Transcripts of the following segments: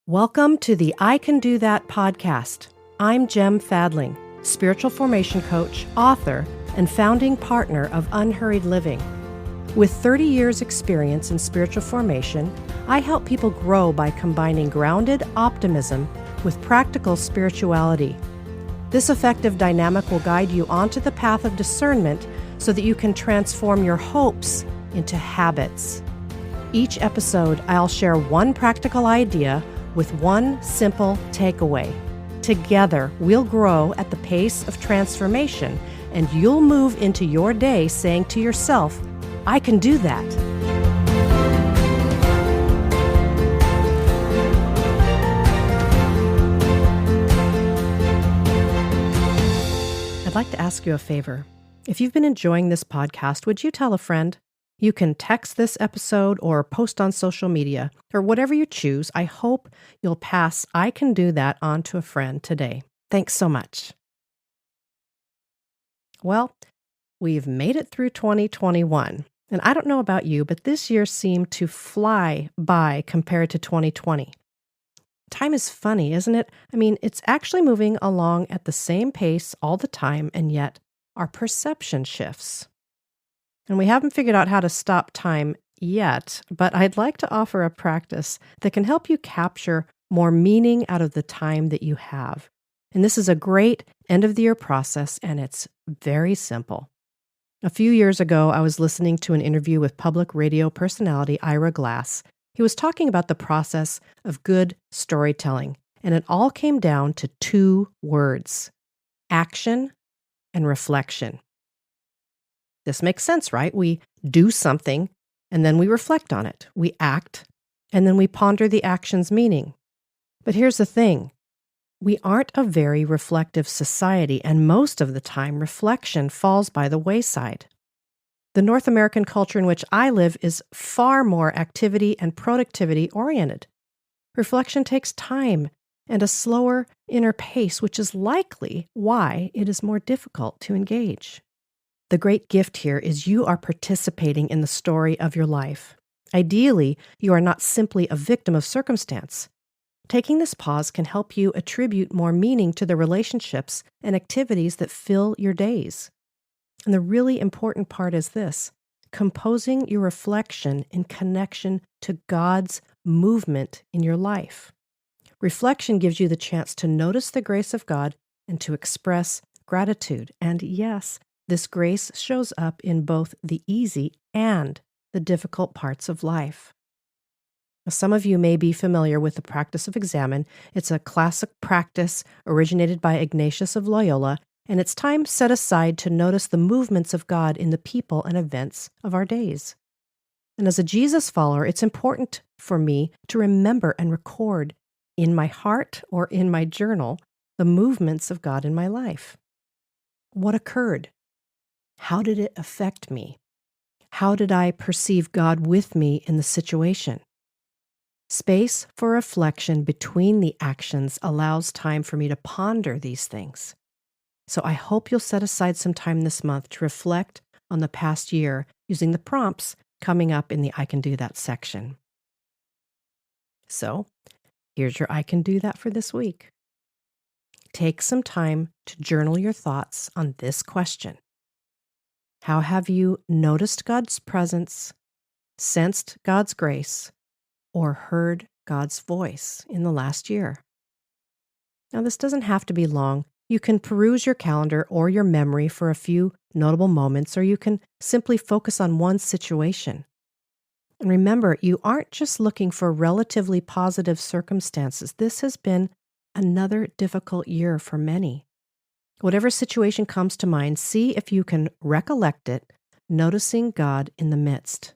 Welcome to the I Can Do That podcast. I'm Jem Fadling, spiritual formation coach, author, and founding partner of Unhurried Living. With 30 years experience in spiritual formation, I help people grow by combining grounded optimism with practical spirituality. This effective dynamic will guide you onto the path of discernment so that you can transform your hopes into habits. Each episode, I'll share one practical idea with one simple takeaway. Together, we'll grow at the pace of transformation, and you'll move into your day saying to yourself, I can do that. I'd like to ask you a favor. If you've been enjoying this podcast, would you tell a friend? You can text this episode or post on social media, or whatever you choose. I hope you'll pass I Can Do That on to a friend today. Thanks so much. Well, we've made it through 2021, and I don't know about you, but this year seemed to fly by compared to 2020. Time is funny, isn't it? I mean, it's actually moving along at the same pace all the time, and yet our perception shifts. And we haven't figured out how to stop time yet, but I'd like to offer a practice that can help you capture more meaning out of the time that you have. And this is a great end-of-the-year process, and it's very simple. A few years ago, I was listening to an interview with public radio personality Ira Glass. He was talking about the process of good storytelling, and it all came down to two words: action and reflection. This makes sense, right? We do something, and then we reflect on it. We act, and then we ponder the action's meaning. But here's the thing. We aren't a very reflective society, and most of the time, reflection falls by the wayside. The North American culture in which I live is far more activity and productivity oriented. Reflection takes time and a slower inner pace, which is likely why it is more difficult to engage. The great gift here is you are participating in the story of your life. Ideally, you are not simply a victim of circumstance. Taking this pause can help you attribute more meaning to the relationships and activities that fill your days. And the really important part is this: composing your reflection in connection to God's movement in your life. Reflection gives you the chance to notice the grace of God and to express gratitude. And yes, this grace shows up in both the easy and the difficult parts of life. Some of you may be familiar with the practice of examine. It's a classic practice originated by Ignatius of Loyola, and it's time set aside to notice the movements of God in the people and events of our days. And as a Jesus follower, it's important for me to remember and record in my heart or in my journal the movements of God in my life. What occurred? How did it affect me? How did I perceive God with me in the situation? Space for reflection between the actions allows time for me to ponder these things. So I hope you'll set aside some time this month to reflect on the past year using the prompts coming up in the I Can Do That section. So here's your I Can Do That for this week. Take some time to journal your thoughts on this question. How have you noticed God's presence, sensed God's grace, or heard God's voice in the last year? Now, this doesn't have to be long. You can peruse your calendar or your memory for a few notable moments, or you can simply focus on one situation. And remember, you aren't just looking for relatively positive circumstances. This has been another difficult year for many. Whatever situation comes to mind, see if you can recollect it, noticing God in the midst.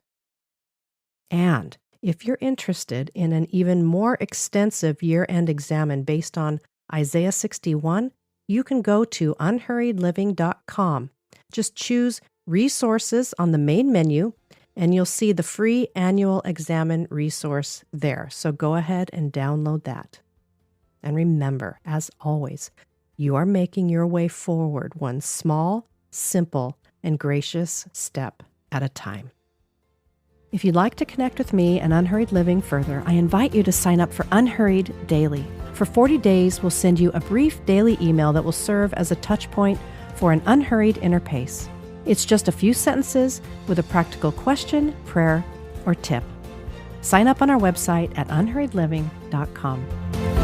And if you're interested in an even more extensive year-end examine based on Isaiah 61, you can go to unhurriedliving.com. Just choose Resources on the main menu, and you'll see the free annual examine resource there. So go ahead and download that. And remember, as always, you are making your way forward one small, simple, and gracious step at a time. If you'd like to connect with me and Unhurried Living further, I invite you to sign up for Unhurried Daily. For 40 days, we'll send you a brief daily email that will serve as a touch point for an unhurried inner pace. It's just a few sentences with a practical question, prayer, or tip. Sign up on our website at unhurriedliving.com.